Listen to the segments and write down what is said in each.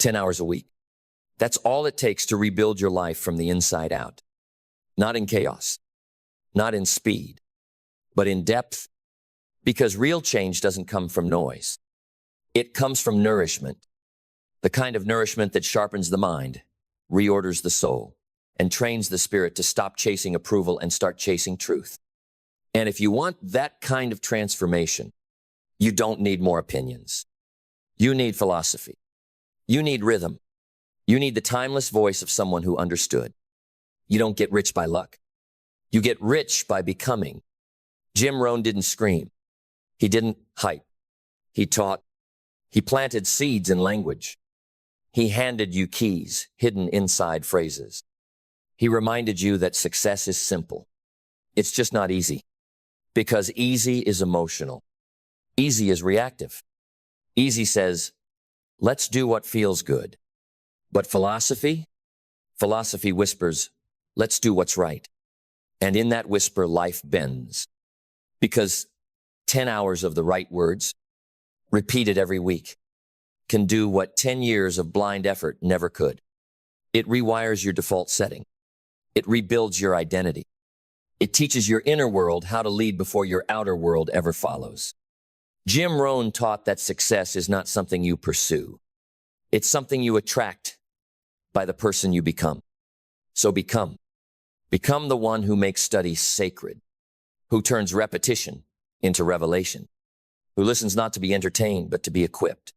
10 hours a week. That's all it takes to rebuild your life from the inside out. Not in chaos, not in speed, but in depth, because real change doesn't come from noise. It comes from nourishment, the kind of nourishment that sharpens the mind, reorders the soul, and trains the spirit to stop chasing approval and start chasing truth. And if you want that kind of transformation, you don't need more opinions. You need philosophy. You need rhythm. You need the timeless voice of someone who understood. You don't get rich by luck. You get rich by becoming. Jim Rohn didn't scream. He didn't hype. He taught. He planted seeds in language. He handed you keys hidden inside phrases. He reminded you that success is simple. It's just not easy. Because easy is emotional. Easy is reactive. Easy says, let's do what feels good. But philosophy whispers, let's do what's right. And in that whisper, life bends. Because 10 hours of the right words, repeated every week, can do what 10 years of blind effort never could. It rewires your default setting. It rebuilds your identity. It teaches your inner world how to lead before your outer world ever follows. Jim Rohn taught that success is not something you pursue. It's something you attract by the person you become. So become. Become the one who makes study sacred, who turns repetition into revelation, who listens not to be entertained, but to be equipped.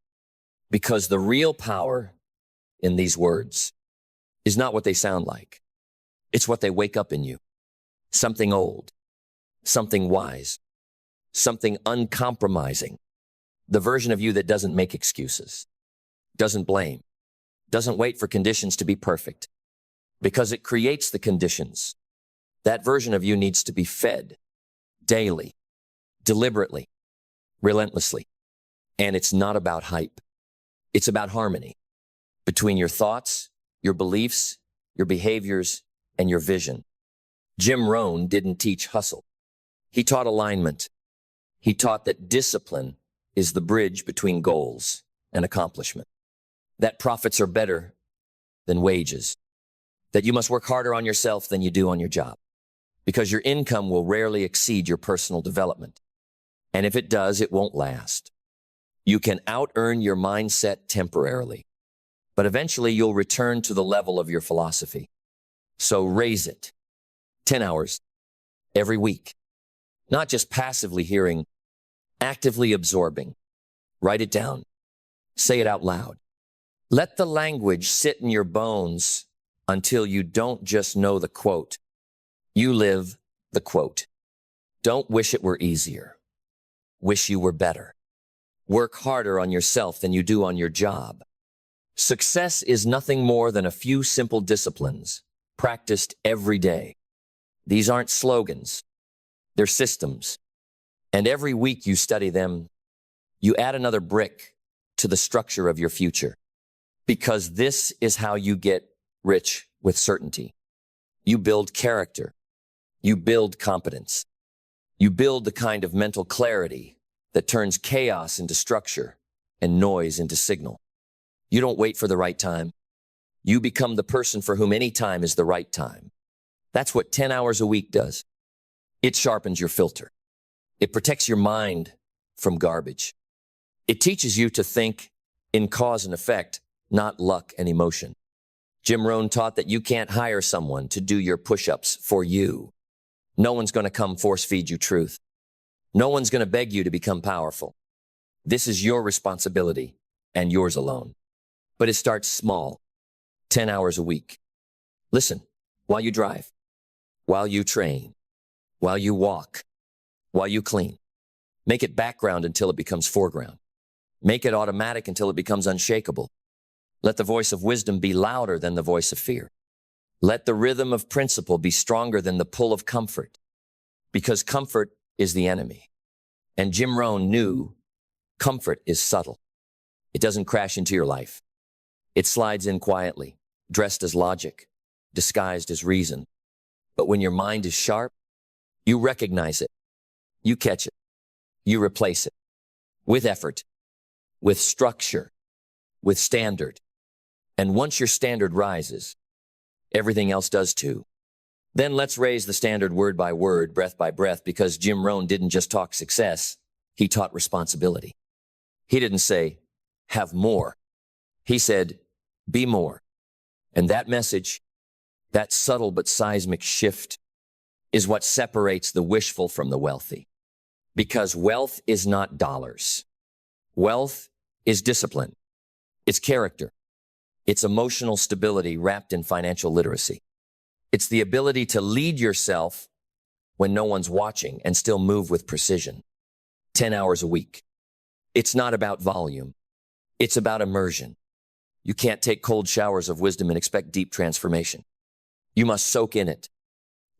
Because the real power in these words is not what they sound like. It's what they wake up in you. Something old, something wise, something uncompromising. The version of you that doesn't make excuses, doesn't blame, doesn't wait for conditions to be perfect, because it creates the conditions. That version of you needs to be fed daily, deliberately, relentlessly. And it's not about hype. It's about harmony between your thoughts, your beliefs, your behaviors, and your vision. Jim Rohn didn't teach hustle. He taught alignment. He taught that discipline is the bridge between goals and accomplishment. That profits are better than wages. That you must work harder on yourself than you do on your job. Because your income will rarely exceed your personal development. And if it does, it won't last. You can out-earn your mindset temporarily, but eventually you'll return to the level of your philosophy. So raise it. 10 hours every week. Not just passively hearing, actively absorbing. Write it down. Say it out loud. Let the language sit in your bones until you don't just know the quote. You live the quote. Don't wish it were easier. Wish you were better. Work harder on yourself than you do on your job. Success is nothing more than a few simple disciplines practiced every day. These aren't slogans. They're systems. And every week you study them, you add another brick to the structure of your future. Because this is how you get rich with certainty. You build character. You build competence. You build the kind of mental clarity that turns chaos into structure and noise into signal. You don't wait for the right time. You become the person for whom any time is the right time. That's what 10 hours a week does. It sharpens your filter. It protects your mind from garbage. It teaches you to think in cause and effect, not luck and emotion. Jim Rohn taught that you can't hire someone to do your push-ups for you. No one's going to come force feed you truth. No one's going to beg you to become powerful. This is your responsibility and yours alone. But it starts small, 10 hours a week. Listen, while you drive, while you train, while you walk, while you clean. Make it background until it becomes foreground. Make it automatic until it becomes unshakable. Let the voice of wisdom be louder than the voice of fear. Let the rhythm of principle be stronger than the pull of comfort, because comfort is the enemy. And Jim Rohn knew comfort is subtle. It doesn't crash into your life. It slides in quietly, dressed as logic, disguised as reason. But when your mind is sharp, you recognize it. You catch it. You replace it with effort, with structure, with standard. And once your standard rises, everything else does too. Then let's raise the standard word by word, breath by breath, because Jim Rohn didn't just talk success, he taught responsibility. He didn't say, have more. He said, be more. And that message, that subtle but seismic shift, is what separates the wishful from the wealthy. Because wealth is not dollars. Wealth is discipline. It's character. It's emotional stability wrapped in financial literacy. It's the ability to lead yourself when no one's watching and still move with precision. 10 hours a week. It's not about volume. It's about immersion. You can't take cold showers of wisdom and expect deep transformation. You must soak in it.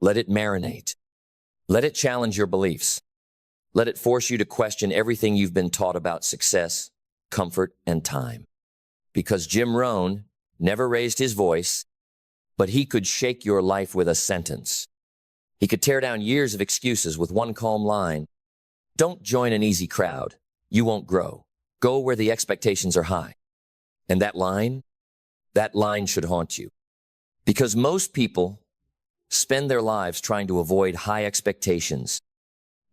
Let it marinate. Let it challenge your beliefs. Let it force you to question everything you've been taught about success, comfort, and time. Because Jim Rohn never raised his voice, but he could shake your life with a sentence. He could tear down years of excuses with one calm line. Don't join an easy crowd. You won't grow. Go where the expectations are high. And that line should haunt you. Because most people spend their lives trying to avoid high expectations,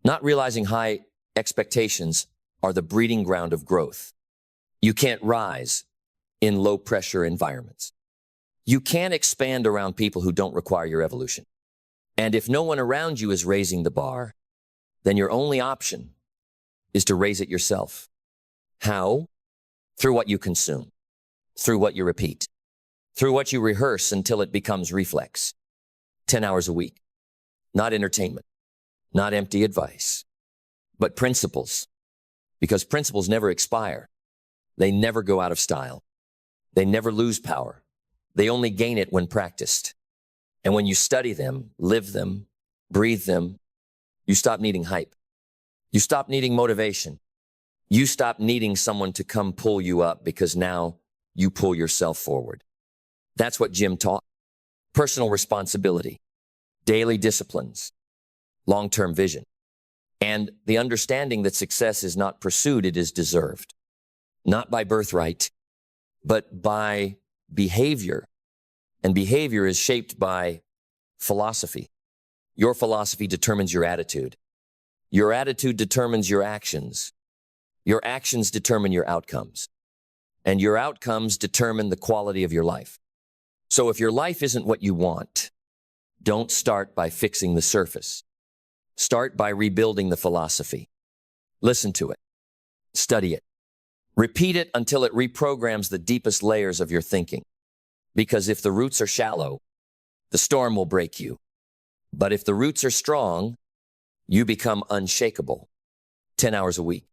not realizing high expectations are the breeding ground of growth. You can't rise in low-pressure environments. You can't expand around people who don't require your evolution. And if no one around you is raising the bar, then your only option is to raise it yourself. How? Through what you consume, through what you repeat, through what you rehearse until it becomes reflex. 10 hours a week. Not entertainment, not empty advice, but principles. Because principles never expire. They never go out of style. They never lose power. They only gain it when practiced. And when you study them, live them, breathe them, you stop needing hype. You stop needing motivation. You stop needing someone to come pull you up because now you pull yourself forward. That's what Jim taught. Personal responsibility, daily disciplines, long-term vision, and the understanding that success is not pursued, it is deserved. Not by birthright, but by behavior. And behavior is shaped by philosophy. Your philosophy determines your attitude. Your attitude determines your actions. Your actions determine your outcomes. And your outcomes determine the quality of your life. So if your life isn't what you want, don't start by fixing the surface. Start by rebuilding the philosophy. Listen to it. Study it. Repeat it until it reprograms the deepest layers of your thinking. Because if the roots are shallow, the storm will break you. But if the roots are strong, you become unshakable. 10 hours a week.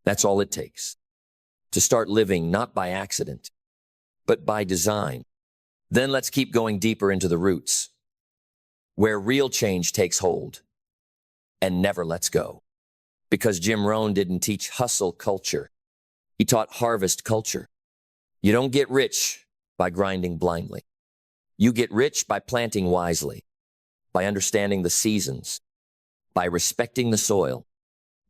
That's all it takes. To start living not by accident, but by design. Then let's keep going deeper into the roots, where real change takes hold and never lets go. Because Jim Rohn didn't teach hustle culture. He taught harvest culture. You don't get rich by grinding blindly. You get rich by planting wisely, by understanding the seasons, by respecting the soil,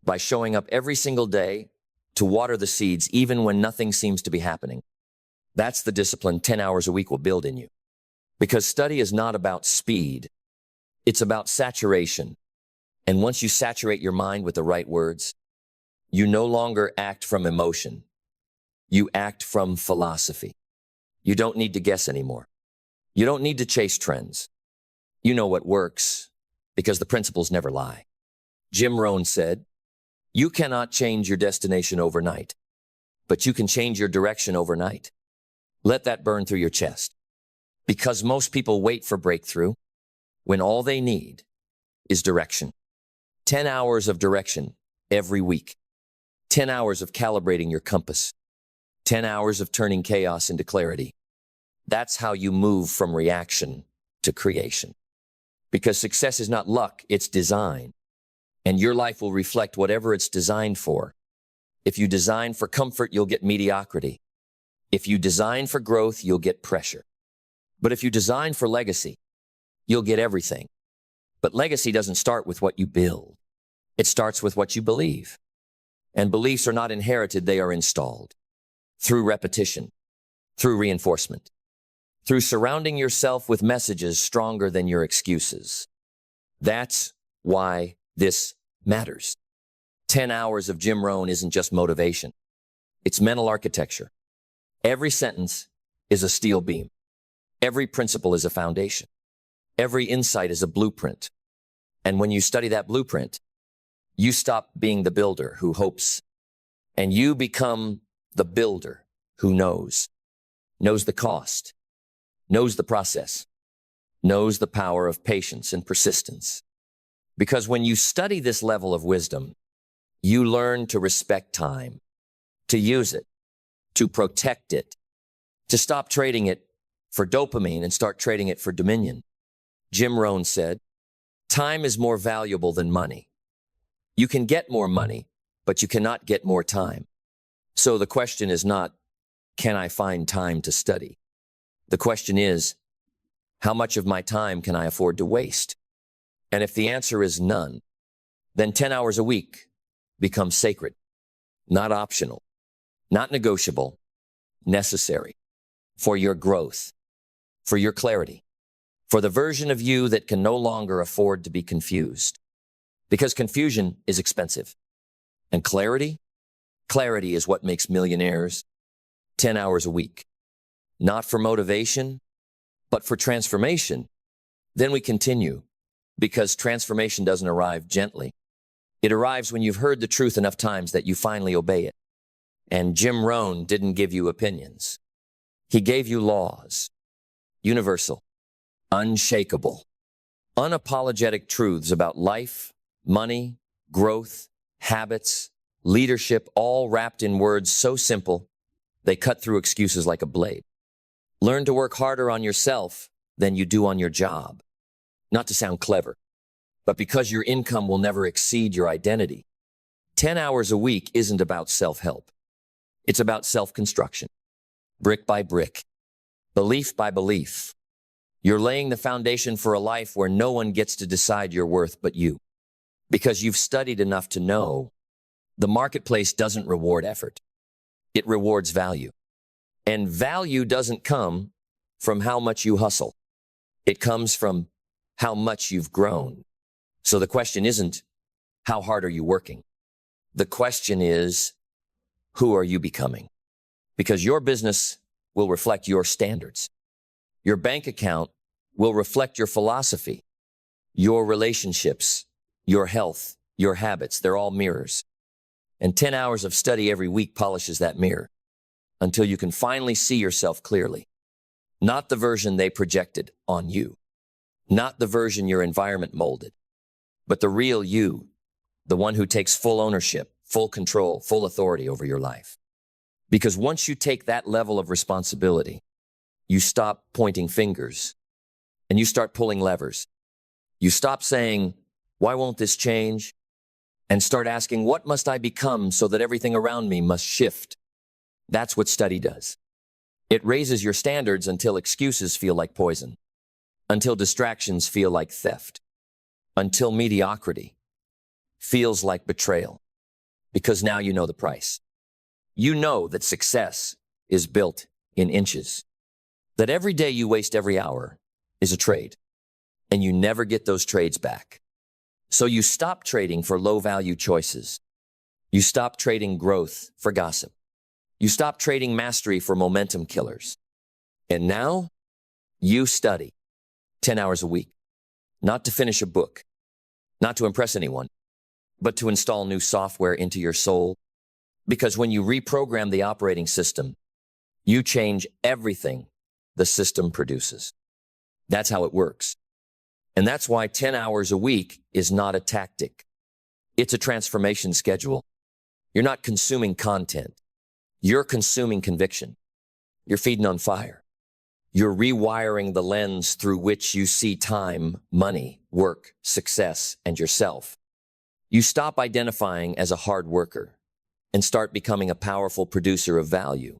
by showing up every single day to water the seeds even when nothing seems to be happening. That's the discipline 10 hours a week will build in you. Because study is not about speed. It's about saturation. And once you saturate your mind with the right words, you no longer act from emotion. You act from philosophy. You don't need to guess anymore. You don't need to chase trends. You know what works because the principles never lie. Jim Rohn said, you cannot change your destination overnight, but you can change your direction overnight. Let that burn through your chest. Because most people wait for breakthrough when all they need is direction. 10 hours of direction every week. 10 hours of calibrating your compass. 10 hours of turning chaos into clarity. That's how you move from reaction to creation. Because success is not luck, it's design. And your life will reflect whatever it's designed for. If you design for comfort, you'll get mediocrity. If you design for growth, you'll get pressure. But if you design for legacy, you'll get everything. But legacy doesn't start with what you build. It starts with what you believe. And beliefs are not inherited, they are installed. Through repetition, through reinforcement, through surrounding yourself with messages stronger than your excuses. That's why this matters. 10 hours of Jim Rohn isn't just motivation. It's mental architecture. Every sentence is a steel beam. Every principle is a foundation. Every insight is a blueprint. And when you study that blueprint, you stop being the builder who hopes, and you become the builder who knows the cost, knows the process, knows the power of patience and persistence. Because when you study this level of wisdom, you learn to respect time, to use it, to protect it, to stop trading it for dopamine and start trading it for dominion. Jim Rohn said, time is more valuable than money. You can get more money, but you cannot get more time. So the question is not, can I find time to study? The question is, how much of my time can I afford to waste? And if the answer is none, then 10 hours a week becomes sacred, not optional, not negotiable, necessary for your growth, for your clarity, for the version of you that can no longer afford to be confused. Because confusion is expensive. And clarity is what makes millionaires. 10 hours a week. Not for motivation, but for transformation. Then we continue, because transformation doesn't arrive gently. It arrives when you've heard the truth enough times that you finally obey it. And Jim Rohn didn't give you opinions. He gave you laws. Universal, unshakable, unapologetic truths about life, money, growth, habits, leadership, all wrapped in words so simple, they cut through excuses like a blade. Learn to work harder on yourself than you do on your job. Not to sound clever, but because your income will never exceed your identity. 10 hours a week isn't about self-help. It's about self-construction. Brick by brick, belief by belief. You're laying the foundation for a life where no one gets to decide your worth but you. Because you've studied enough to know the marketplace doesn't reward effort. It rewards value. And value doesn't come from how much you hustle. It comes from how much you've grown. So the question isn't, how hard are you working? The question is, who are you becoming? Because your business will reflect your standards. Your bank account will reflect your philosophy. Your relationships, your health, your habits, they're all mirrors. And 10 hours of study every week polishes that mirror until you can finally see yourself clearly. Not the version they projected on you. Not the version your environment molded, but the real you, the one who takes full ownership, full control, full authority over your life. Because once you take that level of responsibility, you stop pointing fingers and you start pulling levers. You stop saying, why won't this change? And start asking, what must I become so that everything around me must shift? That's what study does. It raises your standards until excuses feel like poison, until distractions feel like theft, until mediocrity feels like betrayal. Because now you know the price. You know that success is built in inches, that every day you waste every hour is a trade, and you never get those trades back. So you stop trading for low-value choices. You stop trading growth for gossip. You stop trading mastery for momentum killers. And now you study 10 hours a week, not to finish a book, not to impress anyone, but to install new software into your soul. Because when you reprogram the operating system, you change everything the system produces. That's how it works. And that's why 10 hours a week is not a tactic. It's a transformation schedule. You're not consuming content. You're consuming conviction. You're feeding on fire. You're rewiring the lens through which you see time, money, work, success, and yourself. You stop identifying as a hard worker and start becoming a powerful producer of value.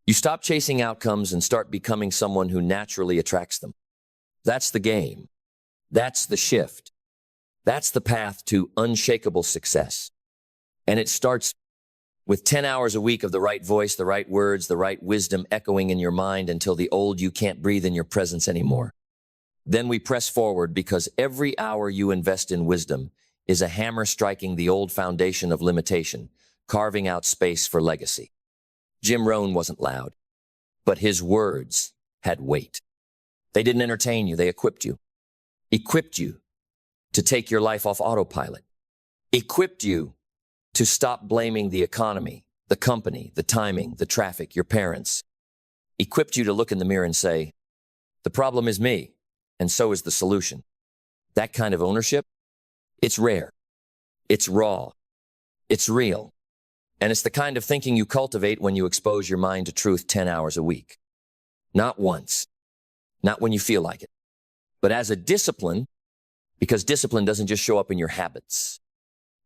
You stop chasing outcomes and start becoming someone who naturally attracts them. That's the game. That's the shift. That's the path to unshakable success. And it starts with 10 hours a week of the right voice, the right words, the right wisdom echoing in your mind until the old you can't breathe in your presence anymore. Then we press forward because every hour you invest in wisdom is a hammer striking the old foundation of limitation, carving out space for legacy. Jim Rohn wasn't loud, but his words had weight. They didn't entertain you, they equipped you. Equipped you to take your life off autopilot. Equipped you to stop blaming the economy, the company, the timing, the traffic, your parents. Equipped you to look in the mirror and say, the problem is me, and so is the solution. That kind of ownership, it's rare, it's raw, it's real, and it's the kind of thinking you cultivate when you expose your mind to truth 10 hours a week. Not once, not when you feel like it, but as a discipline, because discipline doesn't just show up in your habits.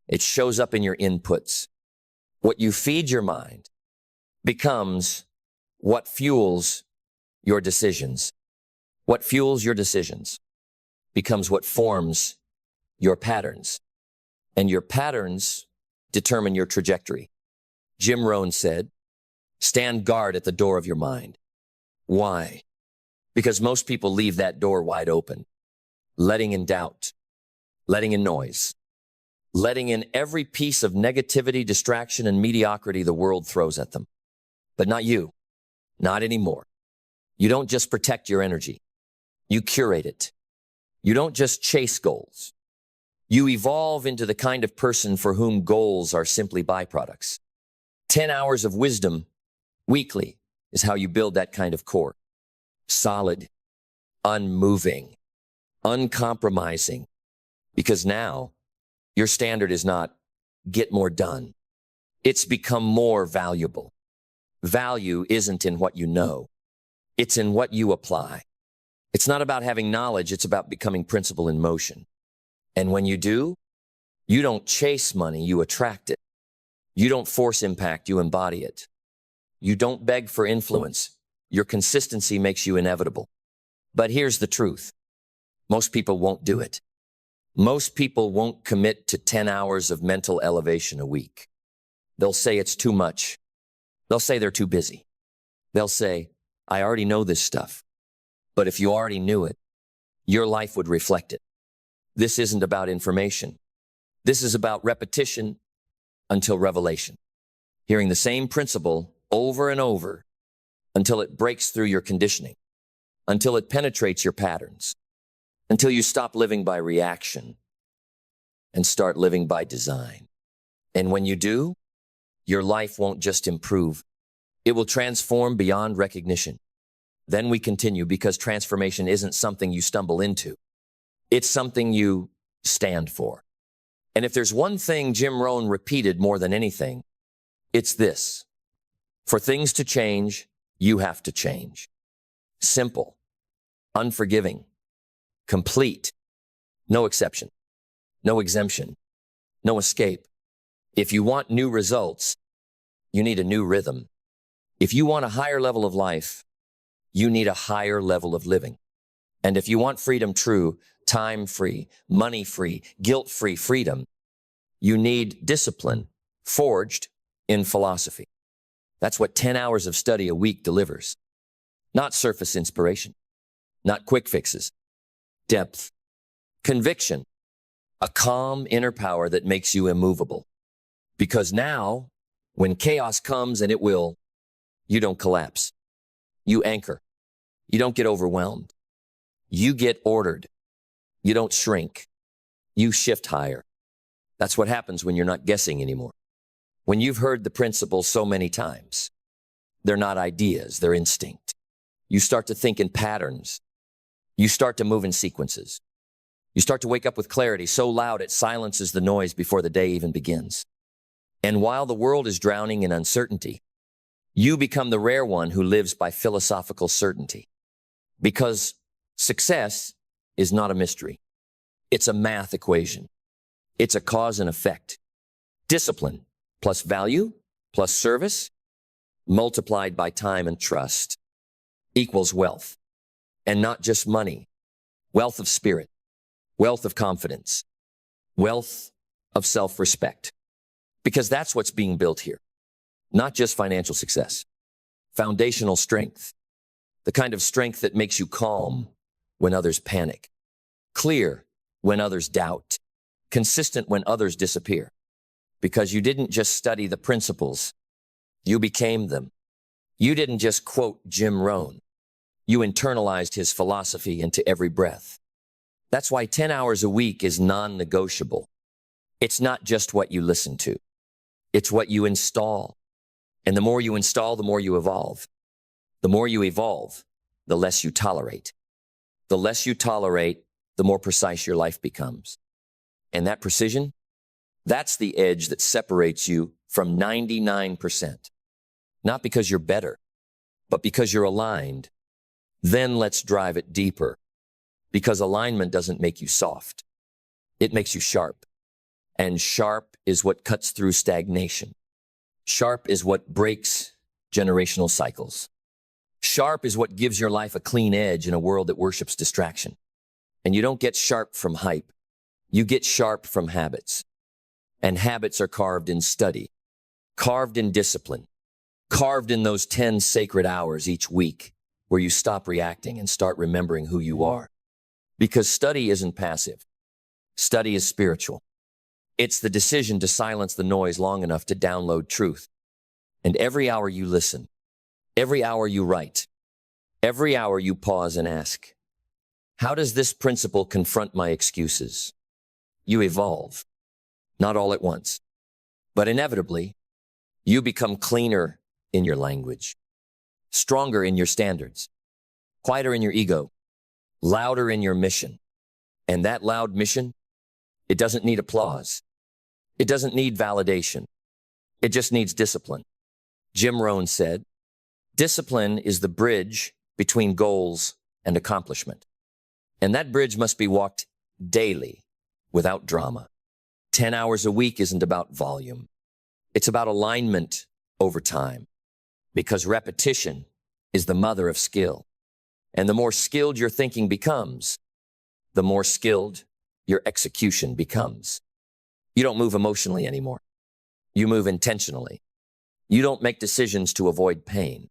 It shows up in your inputs. What you feed your mind becomes what fuels your decisions. What fuels your decisions becomes what forms your patterns. And your patterns determine your trajectory. Jim Rohn said, stand guard at the door of your mind. Why? Because most people leave that door wide open, letting in doubt, letting in noise, letting in every piece of negativity, distraction, and mediocrity the world throws at them. But not you, not anymore. You don't just protect your energy. You curate it. You don't just chase goals. You evolve into the kind of person for whom goals are simply byproducts. 10 hours of wisdom weekly is how you build that kind of core. Solid, unmoving, uncompromising. Because now, your standard is not get more done. It's become more valuable. Value isn't in what you know. It's in what you apply. It's not about having knowledge. It's about becoming principle in motion. And when you do, you don't chase money, you attract it. You don't force impact, you embody it. You don't beg for influence. Your consistency makes you inevitable. But here's the truth. Most people won't do it. Most people won't commit to 10 hours of mental elevation a week. They'll say it's too much. They'll say they're too busy. They'll say, I already know this stuff. But if you already knew it, your life would reflect it. This isn't about information. This is about repetition until revelation. Hearing the same principle over and over until it breaks through your conditioning, until it penetrates your patterns, until you stop living by reaction and start living by design. And when you do, your life won't just improve. It will transform beyond recognition. Then we continue because transformation isn't something you stumble into. It's something you stand for. And if there's one thing Jim Rohn repeated more than anything, it's this. For things to change, you have to change. Simple, unforgiving, complete, no exception, no exemption, no escape. If you want new results, you need a new rhythm. If you want a higher level of life, you need a higher level of living. And if you want freedom true, time-free, money-free, guilt-free freedom, you need discipline forged in philosophy. That's what 10 hours of study a week delivers. Not surface inspiration, not quick fixes. Depth, conviction, a calm inner power that makes you immovable. Because now, when chaos comes, and it will, you don't collapse. You anchor. You don't get overwhelmed. You get ordered. You don't shrink. You shift higher. That's what happens when you're not guessing anymore. When you've heard the principles so many times, they're not ideas, they're instinct. You start to think in patterns. You start to move in sequences. You start to wake up with clarity so loud it silences the noise before the day even begins. And while the world is drowning in uncertainty, you become the rare one who lives by philosophical certainty. Because success is not a mystery. It's a math equation. It's a cause and effect. Discipline plus value plus service multiplied by time and trust equals wealth. And not just money. Wealth of spirit. Wealth of confidence. Wealth of self-respect. Because that's what's being built here. Not just financial success. Foundational strength. The kind of strength that makes you calm when others panic. Clear when others doubt. Consistent when others disappear. Because you didn't just study the principles, you became them. You didn't just quote Jim Rohn. You internalized his philosophy into every breath. That's why 10 hours a week is non-negotiable. It's not just what you listen to. It's what you install. And the more you install, the more you evolve. The more you evolve, the less you tolerate. The less you tolerate, the more precise your life becomes. And that precision, that's the edge that separates you from 99%. Not because you're better, but because you're aligned. Then let's drive it deeper. Because alignment doesn't make you soft. It makes you sharp. And sharp is what cuts through stagnation. Sharp is what breaks generational cycles. Sharp is what gives your life a clean edge in a world that worships distraction. And you don't get sharp from hype. You get sharp from habits. And habits are carved in study, carved in discipline, carved in those 10 sacred hours each week where you stop reacting and start remembering who you are. Because study isn't passive. Study is spiritual. It's the decision to silence the noise long enough to download truth. And every hour you listen, every hour you write, every hour you pause and ask, how does this principle confront my excuses? You evolve, not all at once, but inevitably, you become cleaner in your language, stronger in your standards, quieter in your ego, louder in your mission. And that loud mission, it doesn't need applause. It doesn't need validation. It just needs discipline. Jim Rohn said, discipline is the bridge between goals and accomplishment. And that bridge must be walked daily without drama. 10 hours a week isn't about volume. It's about alignment over time. Because repetition is the mother of skill. And the more skilled your thinking becomes, the more skilled your execution becomes. You don't move emotionally anymore. You move intentionally. You don't make decisions to avoid pain.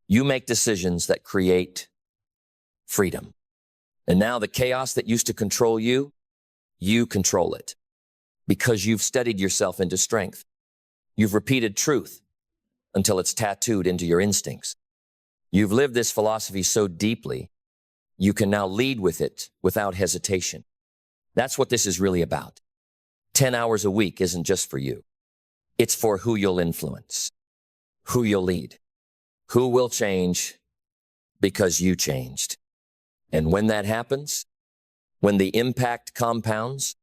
You make decisions that create freedom. And now the chaos that used to control you, you control it. Because you've studied yourself into strength. You've repeated truth until it's tattooed into your instincts. You've lived this philosophy so deeply, you can now lead with it without hesitation. That's what this is really about. 10 hours a week isn't just for you. It's for who you'll influence, who you'll lead, who will change because you changed. And when that happens, when the impact compounds,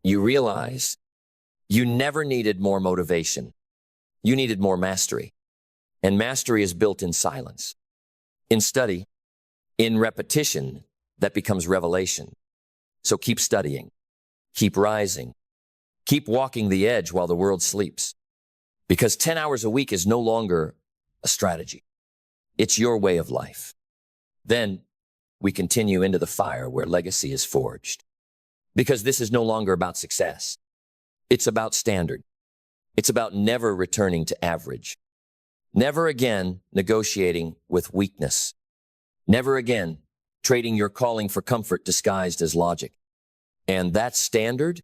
you realize you never needed more motivation. You needed more mastery. And mastery is built in silence, in study, in repetition that becomes revelation. So keep studying, keep rising, keep walking the edge while the world sleeps. Because 10 hours a week is no longer a strategy. It's your way of life. Then we continue into the fire where legacy is forged. Because this is no longer about success. It's about standard. It's about never returning to average. Never again negotiating with weakness. Never again trading your calling for comfort disguised as logic. And that standard,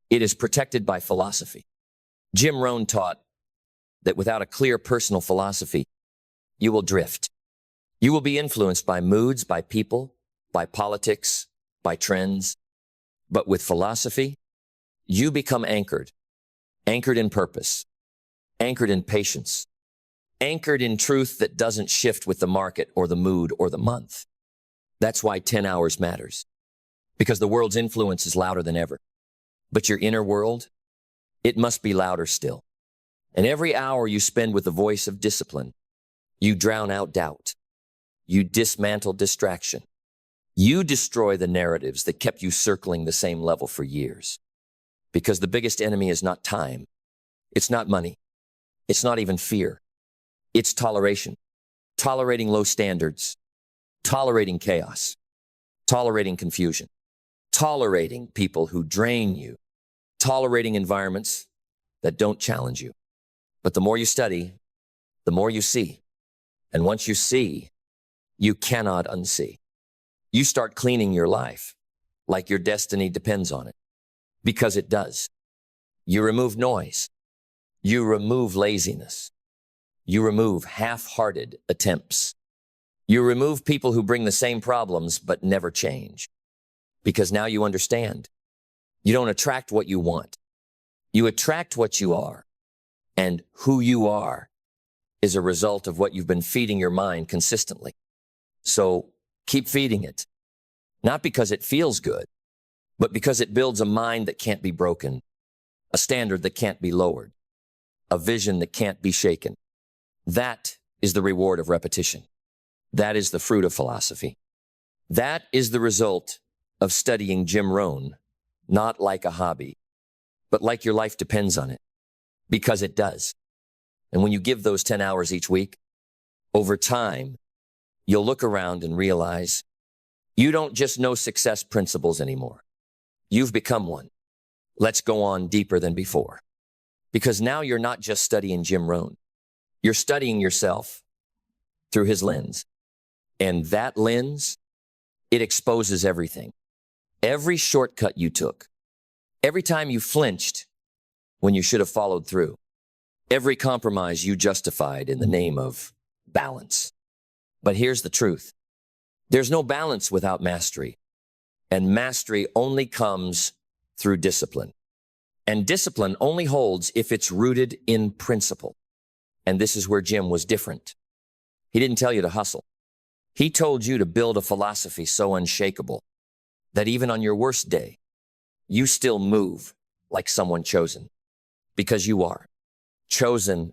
it is protected by philosophy. Jim Rohn taught that without a clear personal philosophy, you will drift. You will be influenced by moods, by people, by politics, by trends. But with philosophy, you become anchored. Anchored in purpose. Anchored in patience. Anchored in truth that doesn't shift with the market or the mood or the month. That's why 10 hours matters. Because the world's influence is louder than ever. But your inner world, it must be louder still. And every hour you spend with the voice of discipline, you drown out doubt. You dismantle distraction. You destroy the narratives that kept you circling the same level for years. Because the biggest enemy is not time. It's not money. It's not even fear. It's toleration. Tolerating low standards. Tolerating chaos. Tolerating confusion. Tolerating people who drain you. Tolerating environments that don't challenge you. But the more you study, the more you see. And once you see, you cannot unsee. You start cleaning your life like your destiny depends on it, because it does. You remove noise. You remove laziness. You remove half-hearted attempts. You remove people who bring the same problems but never change. Because now you understand. You don't attract what you want. You attract what you are. And who you are is a result of what you've been feeding your mind consistently. So keep feeding it. Not because it feels good, but because it builds a mind that can't be broken, a standard that can't be lowered, a vision that can't be shaken. That is the reward of repetition. That is the fruit of philosophy. That is the result of studying Jim Rohn, not like a hobby, but like your life depends on it, because it does. And when you give those 10 hours each week, over time, you'll look around and realize you don't just know success principles anymore. You've become one. Let's go on deeper than before. Because now you're not just studying Jim Rohn. You're studying yourself through his lens. And that lens, it exposes everything. Every shortcut you took, every time you flinched when you should have followed through, every compromise you justified in the name of balance. But here's the truth. There's no balance without mastery. And mastery only comes through discipline. And discipline only holds if it's rooted in principle. And this is where Jim was different. He didn't tell you to hustle. He told you to build a philosophy so unshakable that even on your worst day, you still move like someone chosen. Because you are chosen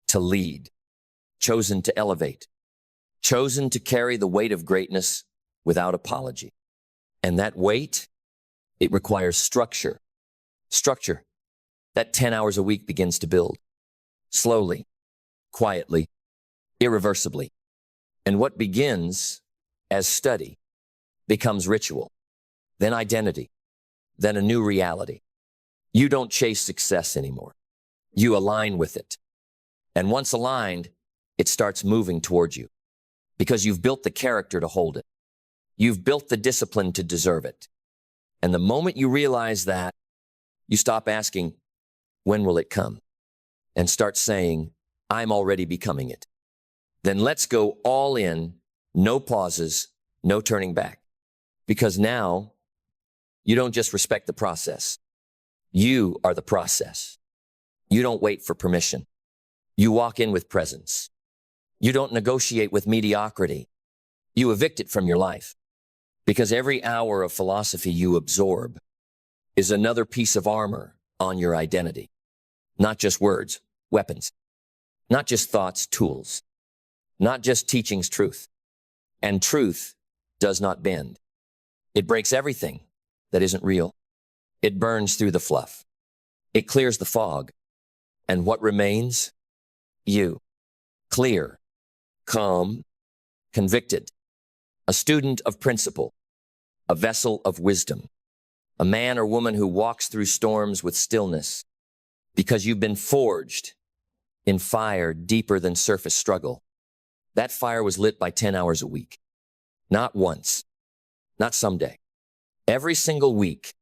to lead, chosen to elevate, chosen to carry the weight of greatness without apology. And that weight, it requires structure. Structure that 10 hours a week begins to build. Slowly, quietly, irreversibly. And what begins as study becomes ritual, then identity, then a new reality. You don't chase success anymore. You align with it. And once aligned, it starts moving towards you because you've built the character to hold it. You've built the discipline to deserve it. And the moment you realize that, you stop asking, when will it come? And start saying, I'm already becoming it. Then let's go all in, no pauses, no turning back. Because now, you don't just respect the process. You are the process. You don't wait for permission. You walk in with presence. You don't negotiate with mediocrity. You evict it from your life. Because every hour of philosophy you absorb is another piece of armor on your identity. Not just words, weapons. Not just thoughts, tools. Not just teachings, truth. And truth does not bend. It breaks everything that isn't real. It burns through the fluff. It clears the fog. And what remains? You. Clear, calm, convicted. A student of principle. A vessel of wisdom. A man or woman who walks through storms with stillness. Because you've been forged in fire deeper than surface struggle. That fire was lit by 10 hours a week. Not once. Not someday. Every single week,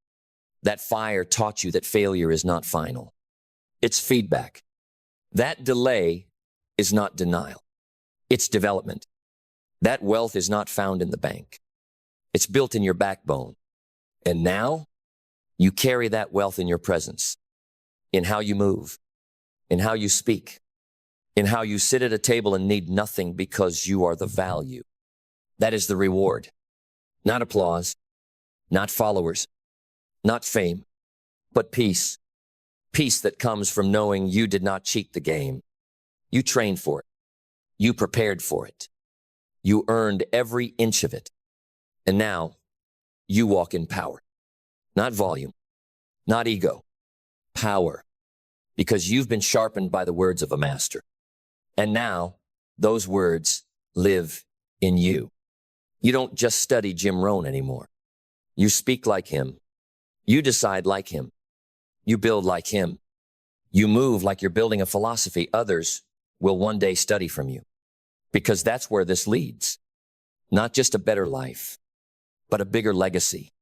that fire taught you that failure is not final. It's feedback. That delay is not denial. It's development. That wealth is not found in the bank. It's built in your backbone. And now, you carry that wealth in your presence, in how you move, in how you speak, in how you sit at a table and need nothing because you are the value. That is the reward. Not applause, not followers, not fame, but peace. Peace that comes from knowing you did not cheat the game. You trained for it. You prepared for it. You earned every inch of it. And now, you walk in power. Not volume, not ego, power. Because you've been sharpened by the words of a master. And now, those words live in you. You don't just study Jim Rohn anymore. You speak like him. You decide like him. You build like him. You move like you're building a philosophy others will one day study from you. Because that's where this leads. Not just a better life, but a bigger legacy.